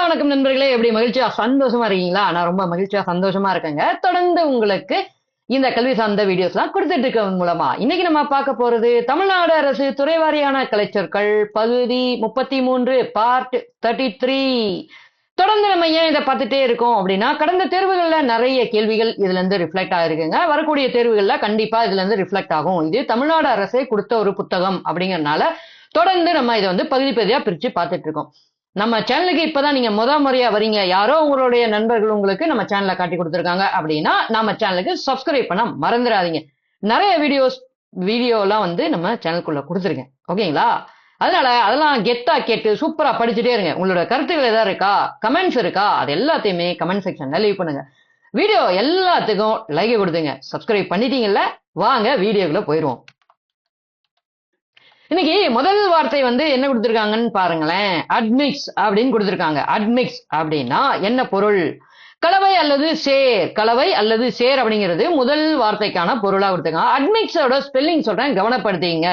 வணக்கம் நண்பர்களே, எப்படி மகிழ்ச்சியா சந்தோஷமா இருக்கீங்களா? நான் ரொம்ப மகிழ்ச்சியா சந்தோஷமா இருக்கேங்க. தொடர்ந்து உங்களுக்கு இந்த கல்வி சார்ந்த வீடியோஸ்லாம் கொடுத்துட்டு இருக்கிறது மூலமா இன்னைக்கு நம்ம பார்க்க போறது தமிழ்நாடு அரசு துறைவாரியான கலைச்சொற்கள் பகுதி 33 பார்ட் 33. தொடர்ந்து நம்ம ஏன் இதை பார்த்துட்டே இருக்கோம் அப்படின்னா, கடந்த தேர்வுகள்ல நிறைய கேள்விகள் இதுல இருந்து ரிஃப்ளெக்ட் ஆகிருக்குங்க. வரக்கூடிய தேர்வுகள்ல கண்டிப்பா இதுல இருந்து ரிஃப்ளெக்ட் ஆகும். இது தமிழ்நாடு அரசே கொடுத்த ஒரு புத்தகம் அப்படிங்கறதுனால தொடர்ந்து நம்ம இதை பகுதி பகுதியா பிரிச்சு பார்த்துட்டு இருக்கோம். நம்ம சேனலுக்கு இப்பதான் நீங்க முறையா வரீங்க, யாரோ உங்களுடைய நண்பர்கள் உங்களுக்கு நம்ம சேனலை காட்டி கொடுத்துருக்காங்க அப்படின்னா நம்ம சேனலுக்கு சப்ஸ்கிரைப் பண்ண மறந்துடாதீங்க. நிறைய வீடியோலாம் நம்ம சேனலுக்குள்ள கொடுத்துருக்கேன், ஓகேங்களா? அதனால அதெல்லாம் கெத்தா கேட்டு சூப்பரா படிச்சுட்டே இருங்க. உங்களோட கருத்துக்கள் ஏதாவது இருக்கா, கமெண்ட்ஸ் இருக்கா, அது எல்லாத்தையுமே கமெண்ட் செக்ஷன்ல லீவ் பண்ணுங்க. வீடியோ எல்லாத்துக்கும் லைக் கொடுத்துங்க. சப்ஸ்கிரைப் பண்ணிட்டீங்கல்ல, வாங்க வீடியோக்குள்ள போயிருவோம். இன்னைக்கு முதல் வார்த்தை என்ன கொடுத்திருக்காங்கன்னு பாருங்களேன். அட்மிக்ஸ் அப்படின்னு கொடுத்திருக்காங்க. அட்மிக்ஸ் அப்படின்னா என்ன பொருள்? கலவை அல்லது சேர். கலவை அல்லது சேர் அப்படிங்கிறது முதல் வார்த்தைக்கான பொருளா கொடுத்திருக்காங்க. அட்மிக்ஸோட ஸ்பெல்லிங் சொல்றேன், கவனப்படுத்திங்க.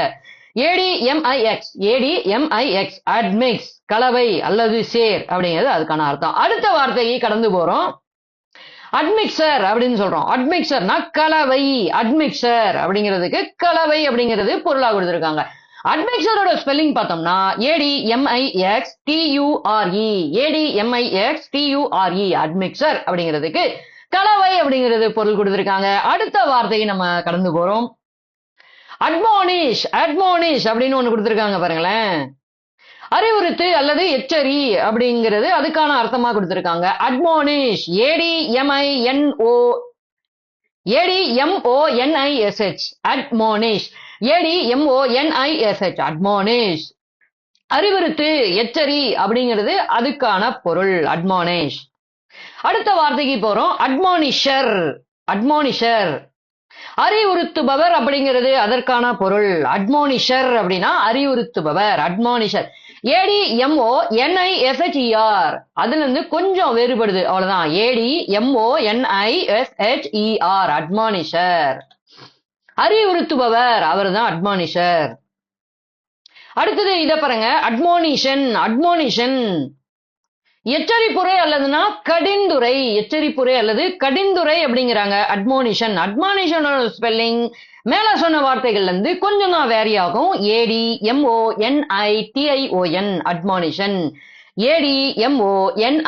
ADMIX ADMIX அட்மிக்ஸ், கலவை அல்லது சேர் அப்படிங்கிறது அதுக்கான அர்த்தம். அடுத்த வார்த்தைக்கு கடந்து போறோம். அட்மிக்சர் அப்படின்னு சொல்றோம். அட்மிக்சர்னா கலவை. அட்மிக்சர் அப்படிங்கிறதுக்கு கலவை அப்படிங்கிறது பொருளா கொடுத்திருக்காங்க. அட்மிக்சரோட ஸ்பெல்லிங் பார்த்தோம்னா ADMIX TURE ADMIX TURE admixture அப்படிங்கிறதுக்கு கலவை அப்படிங்கிறது பொருள் கொடுத்திருக்காங்க. அடுத்த வார்த்தைக்கு நம்ம கடந்து போறோம். அட்மானிஷ். அட்மானிஷ் அப்படின்னு ஒண்ணு கொடுத்திருக்காங்க பாருங்களேன். அறிவுறுத்து அல்லது எச்சரி அப்படிங்கிறது அதுக்கான அர்த்தமா கொடுத்திருக்காங்க. Admonish ADMONISH admonish ADMONISH admonish. அறிவுறுத்து எச்சரி அப்படிங்கிறது அதுக்கான பொருள் அட்மானிஷ். அடுத்த வார்த்தைக்கு போறோம். அட்மானிஷர். அட்மானிஷர் அறிவுறுத்துபவர் அப்படிங்கிறது அதற்கான பொருள். அட்மானிஷர் அப்படின்னா அறிவுறுத்துபவர். அட்மானிஷர் ADMONISHER அதுல இருந்து கொஞ்சம் வேறுபடுது, அவ்வளவுதான். ADMONISHER அட்மானிஷர். அறிவுறுத்துபவர் அவர் தான் அட்மானிஷர். அடுத்தது இத பாருங்க. அட்மோனிஷன். அட்மோனிஷன் எச்சரிப்புரை அல்லதுன்னா கடிந்துரை. எச்சரிப்புரை அல்லது கடிந்துரை அப்படிங்கிறாங்க. அட்மோனிஷன். அட்மானிஷனோட ஸ்பெல்லிங் மேல சொன்ன வார்த்தைகள்ல இருந்து கொஞ்சம் தான் வேரி ஆகும். ADMONITION admonition. ADMONITION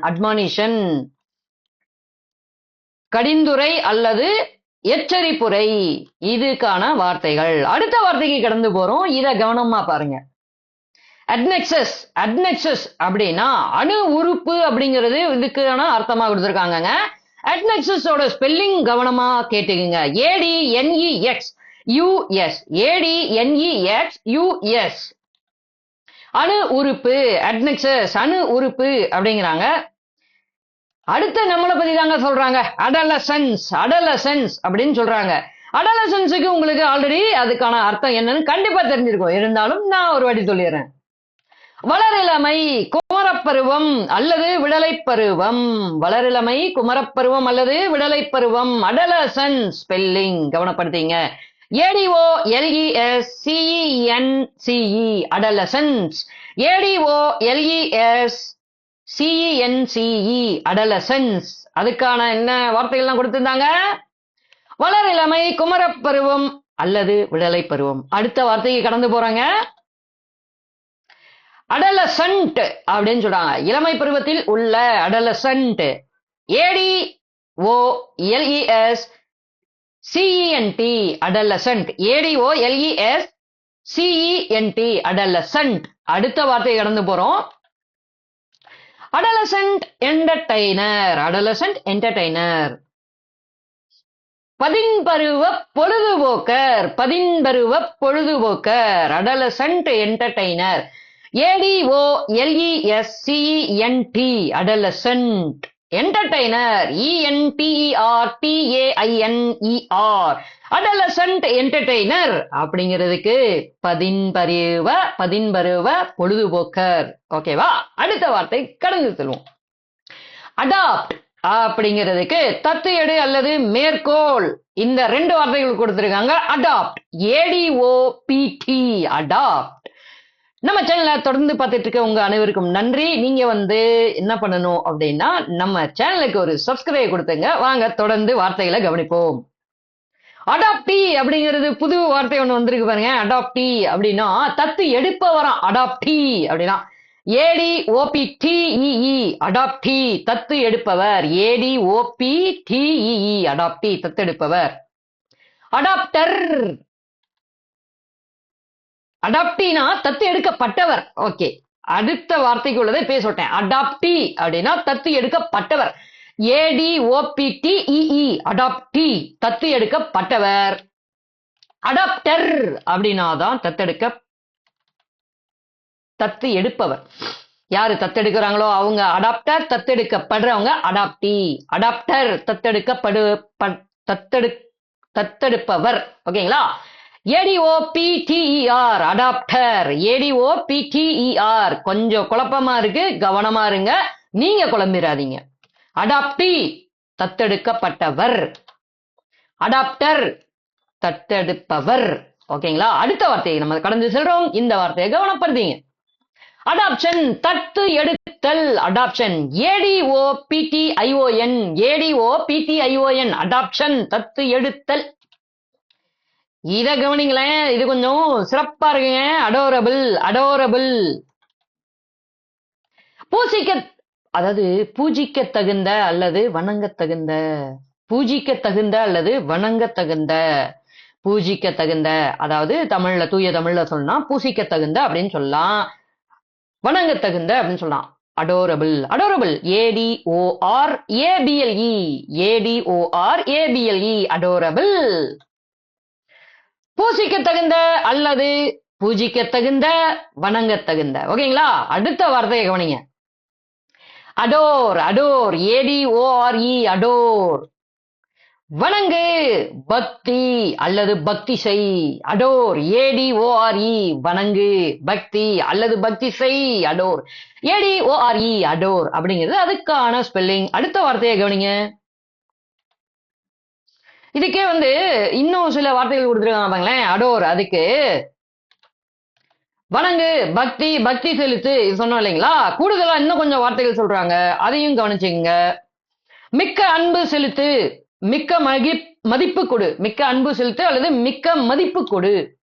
admonition. கடிந்துரை அல்லது எச்சரிப்புரை இதுக்கான வார்த்தைகள். அடுத்த வார்த்தைக்கு கடந்து போறோம். இத கவனமா பாருங்க. அட்னெக்சஸ். அட்னெக்சஸ் அப்படின்னா அணு உறுப்பு அப்படிங்கிறது இதுக்கான அர்த்தமா கொடுத்திருக்காங்க. அட்னெக்சஸோட ஸ்பெல்லிங் கவனமா கேட்டுக்குங்க. ADNEX US ADNEX US அணு உறுப்பு. அட்னெக்சஸ் அணு உறுப்பு அப்படிங்கிறாங்க. அடுத்த நம்மளை பத்தி தாங்க சொல்றாங்க. அடலசன்ஸ். அடலசன்ஸ் அப்படின்னு சொல்றாங்க. அடலசன்ஸுக்கு உங்களுக்கு ஆல்ரெடி அதுக்கான அர்த்தம் என்னன்னு கண்டிப்பா தெரிஞ்சிருக்கும், இருந்தாலும் நான் ஒரு வாட்டி சொல்லிடுறேன். வளரிளமை, குமரப்பருவம் அல்லது விடலைப்பருவம். வளரிளமை, குமரப்பருவம் அல்லது விடலைப்பருவம். அடலசன்ஸ் ஸ்பெல்லிங் கவனப்படுத்திங்க. ADOLESCENCE adolescence. ADOLESCENCE அடலசன்ஸ் அதுக்கான என்ன வார்த்தைகள்லாம் கொடுத்திருந்தாங்க? வளரிளமை, குமரப்பருவம் அல்லது விடலைப்பருவம். அடுத்த வார்த்தைக்கு கடந்து போறாங்க. அடலசன்ட் அப்படின்னு சொல்றாங்க. இளமை பருவத்தில் உள்ள adolescent. ADOLESCENT adolescent. ADOLESCENT adolescent. அடுத்த வார்த்தையை கடந்து போறோம். Adolescent entertainer. அடலசன்ட் என்டர்டைனர் பதின்பருவ பொழுதுபோக்கர். பதின்பருவ பொழுதுபோக்கர் adolescent entertainer. ADOLESCENT adolescent entertainer. ENTERTAINER adolescent entertainer அப்படிங்கிறதுக்கு பதின்பருவ பொழுதுபோக்கர். ஓகேவா? அடுத்த வார்த்தை கடந்து செல்வோம். அடாப்ட் அப்படிங்கிறதுக்கு தத்து எடு அல்லது மேற்கோள். இந்த ரெண்டு வார்த்தைகள் கொடுத்திருக்காங்க. Adopt ADOPT adopt. நம்ம சேனலை தொடர்ந்து பார்த்துட்டு இருக்க உங்க அனைவருக்கும் நன்றி. நீங்க என்ன பண்ணணும் அப்படின்னா நம்ம சேனலுக்கு ஒரு சப்ஸ்கிரைப் கொடுத்துங்க. வாங்க தொடர்ந்து வார்த்தைகளை கவனிப்போம். அடாப்டி அப்படிங்கிறது புது வார்த்தை ஒண்ணு வந்திருக்கு பாருங்க. அடாப்டி அப்படின்னா தத்து எடுப்பவராம். அடாப்டி அப்படின்னா ADOPTEE அடாப்டி தத்து எடுப்பவர். ADOPTEE அடாப்டி தத்தெடுப்பவர். அடாப்டர் அடாப்டினா தத்து எடுக்கப்பட்டவர். ஓகே, அடுத்த வார்த்தைக்கு உள்ளதை பேசட்டேன். அடாப்டி அப்படின்னா தத்து எடுக்கப்பட்டவர். ADOPTEE அடாப்டி தத்து எடுக்கப்பட்டவர். அடாப்டர் அப்படின்னா தான் தத்து எடுப்பவர். யாரு தத்தெடுக்கிறாங்களோ அவங்க அடாப்டர், தத்தெடுக்கப்படுறவங்க அடாப்டி. அடாப்டர் தத்தெடுப்பவர். ஓகேங்களா? ADOPTER adapter. ADOPTER கொஞ்சம் குழப்பமா இருக்கு, கவனமா இருங்க, நீங்க குழம்பிடாதீங்க. அடாப்டி தத்தெடுக்கப்பட்டவர், அடாப்டர் தத்தெடுப்பவர். ஓகேங்களா? அடுத்த வார்த்தையை நம்ம கடந்து செல்றோம். இந்த வார்த்தையை கவனப்படுத்தீங்க. அடாப்ஷன் தத்து எடுத்தல். அடாப்ஷன் ADOPTION ADOPTION அடாப்ஷன் தத்து எடுத்தல். இத கவனிங்களேன், இது கொஞ்சம் சிறப்பா இருக்குங்க. Adorable adorable. அதாவது பூஜிக்க தகுந்த அல்லது வணங்க தகுந்த. பூஜிக்க தகுந்த அல்லது வணங்க தகுந்த. பூஜிக்க தகுந்த அதாவது தமிழ்ல, தூய தமிழ்ல சொன்னா பூசிக்க தகுந்த அப்படின்னு சொல்லலாம், வணங்க தகுந்த அப்படின்னு சொல்லலாம். Adorable adorable. ADORABLE ADORABLE adorable. பூசிக்க தகுந்த அல்லது பூஜிக்க தகுந்த, வணங்க தகுந்த. ஓகேங்களா? அடுத்த வார்த்தையை கவனிங்க. Adore adore. ADORE adore. வணங்கு பக்தி அல்லது பக்தி செய். அடோர் ADORE வணங்கு பக்தி அல்லது பக்தி செய். அடோர் ADORE அடோர் அப்படிங்கிறது அதுக்கான ஸ்பெல்லிங். அடுத்த வார்த்தையை கவனிங்க. இதுக்கே இன்னும் சில வார்த்தைகள் கொடுத்துருக்காங்க பாருங்களேன். அடோர் அதுக்கு வணங்கு பக்தி பக்தி செலுத்து இது சொன்னோம் இல்லைங்களா? கூடுதலா இன்னும் கொஞ்சம் வார்த்தைகள் சொல்றாங்க, அதையும் கவனிச்சுங்க. மிக்க அன்பு செலுத்து, மிக்க மதிப்பு கொடு. மிக்க அன்பு செலுத்து அல்லது மிக்க மதிப்பு கொடு.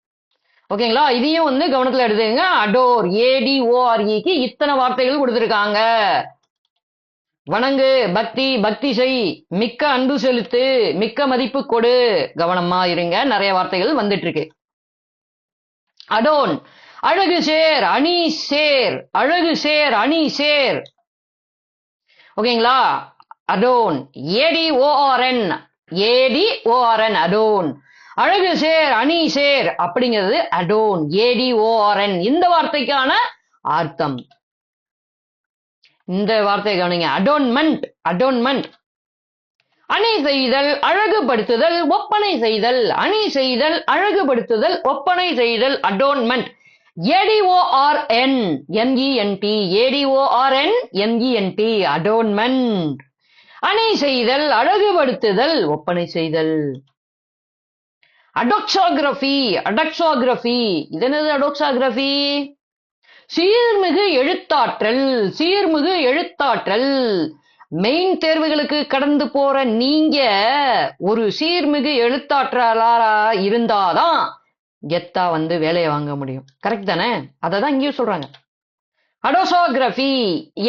ஓகேங்களா? இதையும் கவனத்துல எடுத்துங்க. அடோர் ADOREக்கு இத்தனை வார்த்தைகள் கொடுத்துருக்காங்க. வணங்கு பக்தி பக்தி செய், மிக்க அன்பு செலுத்து, மிக்க மதிப்பு கொடு. கவனமா இருங்க, நிறைய வார்த்தைகள் வந்துட்டு இருக்கு. அடோன் அழகு சேர் அணி சேர். அழகு சேர் அணி சேர். ஓகேங்களா? Adorn ADORN ADORN adorn. அழகு சேர் அணி சேர் அப்படிங்கிறது அடோன் ADORN. இந்த வார்த்தைக்கான அர்த்தம். இந்த வார்த்தையை கவனிங்க. அடோன்மெண்ட் அடோன்மெண்ட். அணி செய்தல் அழகுபடுத்துதல் ஒப்பனை செய்தல். அணி செய்தல் அழகுபடுத்துதல் ஒப்பனை செய்தல் அடோன்மெண்ட். ADORN NENT ADORN NENT அடோன்மெண்ட். அணி செய்தல் அழகுபடுத்துதல் ஒப்பனை செய்தல். அடோக்ஸோகிராஃபி அடோக்ஸோகிராஃபி. இது என்னது? அடோக்ஸோகிராஃபி சீர்மிகு எழுத்தாற்றல். சீர்மிகு எழுத்தாற்றல். மெயின் தேர்வுகளுக்கு கடந்து போற நீங்க ஒரு சீர்மிகு எழுத்தாற்றலாரா இருந்தாதான் கெத்தா வேலையை வாங்க முடியும். கரெக்ட் தானே? அததான் இங்கேயும் சொல்றாங்க. அடோக்ஸோகிராஃபி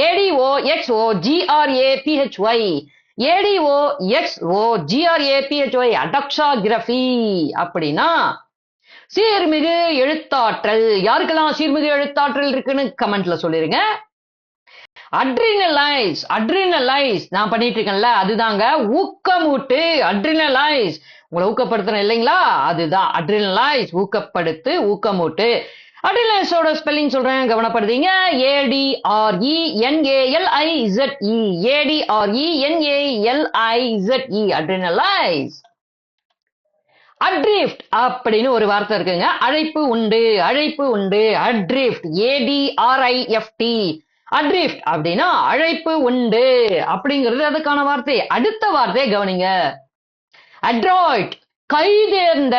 ADOXOGRAPHY ADOXOGRAPHY அடோக்ஸோகிராஃபி அப்படின்னா சீர்மிகு எழுத்தாற்றல். யாருக்கெல்லாம் சீர்மிகு எழுத்தாற்றல் இருக்குன்னு கமெண்ட்ல சொல்லிருங்க. அட்ரினலைஸ் அட்ரினலைஸ் நான் பண்ணிட்டு இருக்கேன்ல, அதுதாங்க ஊக்கமூட்டு. அட்ரினலைஸ் உங்களை ஊக்கப்படுத்துறேன் இல்லைங்களா? அதுதான் அட்ரினலைஸ். ஊக்கப்படுத்து, ஊக்கமூட்டு. அட்ரினலைஸோட ஸ்பெல்லிங் சொல்றேன், கவனப்படுத்தீங்க. ADRENALIZE ADRENALIZE அட்ரினலைஸ். அட்ரிஃப்ட் அப்படின்னு ஒரு வார்த்தை இருக்குங்க. அழைப்பு உண்டு அழைப்பு உண்டு. அட்ரிஃப்ட் ADRIFT அட்ரிஃப்ட் அப்படின்னா அழைப்பு உண்டு அப்படிங்கிறது அதுக்கான வார்த்தை. அடுத்த வார்த்தையை கவனிங்க. அட்ராய்ட் கைதேர்ந்த.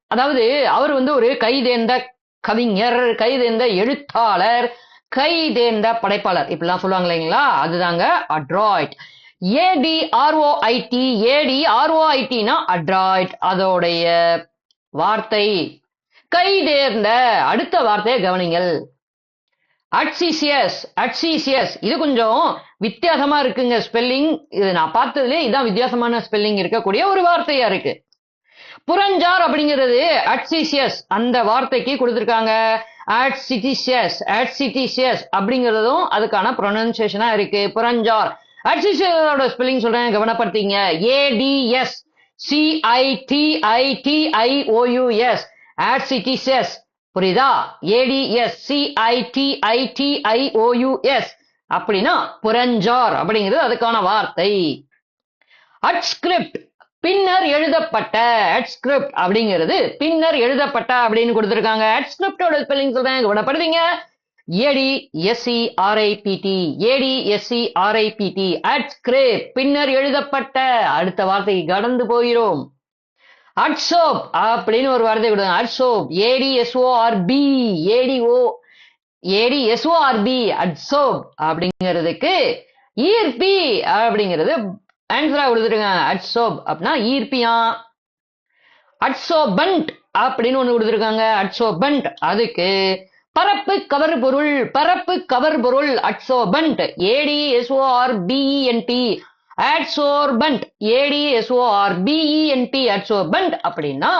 அதாவது அவர் ஒரு கைதேர்ந்த கவிஞர், கைதேர்ந்த எழுத்தாளர், கைதேர்ந்த படைப்பாளர் இப்படிலாம் சொல்லுவாங்க இல்லைங்களா, அதுதாங்க அட்ராய்ட். ADROIT, ADROITனா அட்ராய்ட், அதோடைய வார்த்தை கைதேர்ந்த. அடுத்த வார்த்தையை கவனிங்கள், அட்சிசியஸ். இது கொஞ்சம் வித்தியாசமா இருக்குங்க ஸ்பெல்லிங். இது நான் பார்த்ததுலேயே இதான் வித்தியாசமான ஸ்பெல்லிங் இருக்கக்கூடிய ஒரு வார்த்தையா இருக்கு. புறஞ்சார் அப்படிங்கிறது அட்சிசியஸ் அந்த வார்த்தைக்கு கொடுத்திருக்காங்க. அட்சிசியஸ் அப்படிங்கிறதும் அதுக்கான ப்ரொனன்சியேஷனா இருக்கு. புறஞ்சார். அட்சிசியஸோட ஸ்பெல்லிங் சொல்றேன், கவனப்படுத்திங்க. ADSCITITIOUS, அட்சிசியஸ். புரியுதா? ADSCITITIOUS அப்படின்னா புறஞ்சார் அப்படிங்கிறது அதுக்கான வார்த்தை. அட்ஸ்கிரிப்ட், பின்னர் எழுதப்பட்ட. அட்ஸ்கிரிப்ட் அப்படிங்கிறது பின்னர் எழுதப்பட்ட அப்படின்னு கொடுத்திருக்காங்க. அட்ஸ்கிரிப்டோட ஸ்பெல்லிங் சொல்றேன், கவனப்படுவீங்க. ADSCRIPT, அட்ஸ்கிரிப்ட், பின்னர் எழுதப்பட்ட. அடுத்த வார்த்தைக்கு கடந்து போகிறோம். அட்சோப் அப்படின்னு ஒரு வார்த்தை கொடுங்க. அட்சோப், ADSORB, அட்சோப் அப்படிங்கிறதுக்கு ஈர்ப்பி அப்படிங்கிறது ஆன்சரா கொடுத்துருங்க. அட்சோப் அப்படின்னா ஈர்ப்பியா. அட்சோபண்ட் அப்படின்னு ஒண்ணு கொடுத்துருக்காங்க. அட்சோபண்ட் அதுக்கு பரப்பு கவர் பொருள். அட்சோபண்ட், ADSORBENT, அட்சோர்பண்ட், ADSORBENT, அட்சோபண்ட் அப்படின்னா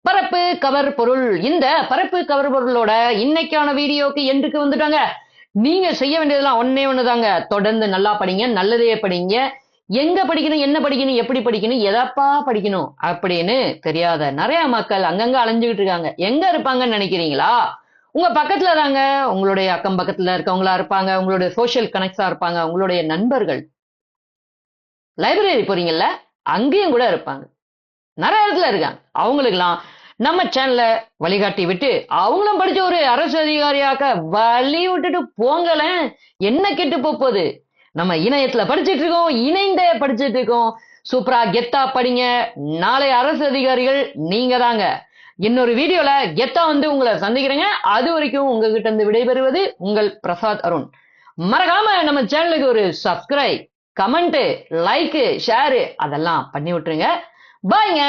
பரப்பு கவர் பொருள். இந்த பரப்பு கவர் பொருளோட இன்னைக்கான வீடியோக்கு எண்டுக்கு வந்துட்டாங்க. நீங்க செய்ய வேண்டியதெல்லாம் ஒண்ணுதாங்க, தொடர்ந்து நல்லா படிங்க, நல்லதையே படிங்க. எங்க படிக்கணும், என்ன படிக்கணும், எப்படி படிக்கணும், எதப்பா படிக்கணும் அப்படின்னு தெரியாத நிறைய மக்கள் அங்கங்க அலைஞ்சுக்கிட்டு இருக்காங்க. எங்க இருப்பாங்கன்னு நினைக்கிறீங்களா? உங்க பக்கத்துல தாங்க. உங்களுடைய அக்கம் பக்கத்துல இருக்கவங்களா இருப்பாங்க, உங்களுடைய சோசியல் கனெக்ட்ஸா இருப்பாங்க, உங்களுடைய நண்பர்கள். லைப்ரரி போறீங்கல்ல, அங்கேயும் கூட இருப்பாங்க, நிறைய இடத்துல இருக்காங்க. அவங்களுக்கெல்லாம் நம்ம சேனல்ல வழிகாட்டி விட்டு அவங்களும் படிச்ச ஒரு அரசு அதிகாரியாக்க வழி விட்டுட்டு போங்களேன். என்ன கெட்டு போகுது? நம்ம இணையத்துல படிச்சுட்டு இருக்கோம், இணைந்தே படிச்சுட்டு இருக்கோம். சூப்பரா கெத்தா படிங்க. நாளை அரசு அதிகாரிகள் நீங்க தாங்க. இன்னொரு வீடியோல கெத்தா வந்து உங்களை சந்திக்கிறேங்க. அது வரைக்கும் உங்ககிட்ட இருந்து விடைபெறுவது உங்கள் பிரசாத் அருண். மறக்காம நம்ம சேனலுக்கு ஒரு சப்ஸ்கிரைப், கமெண்ட், லைக், ஷேர் அதெல்லாம் பண்ணி விட்டுருங்க. பாய்ங்க.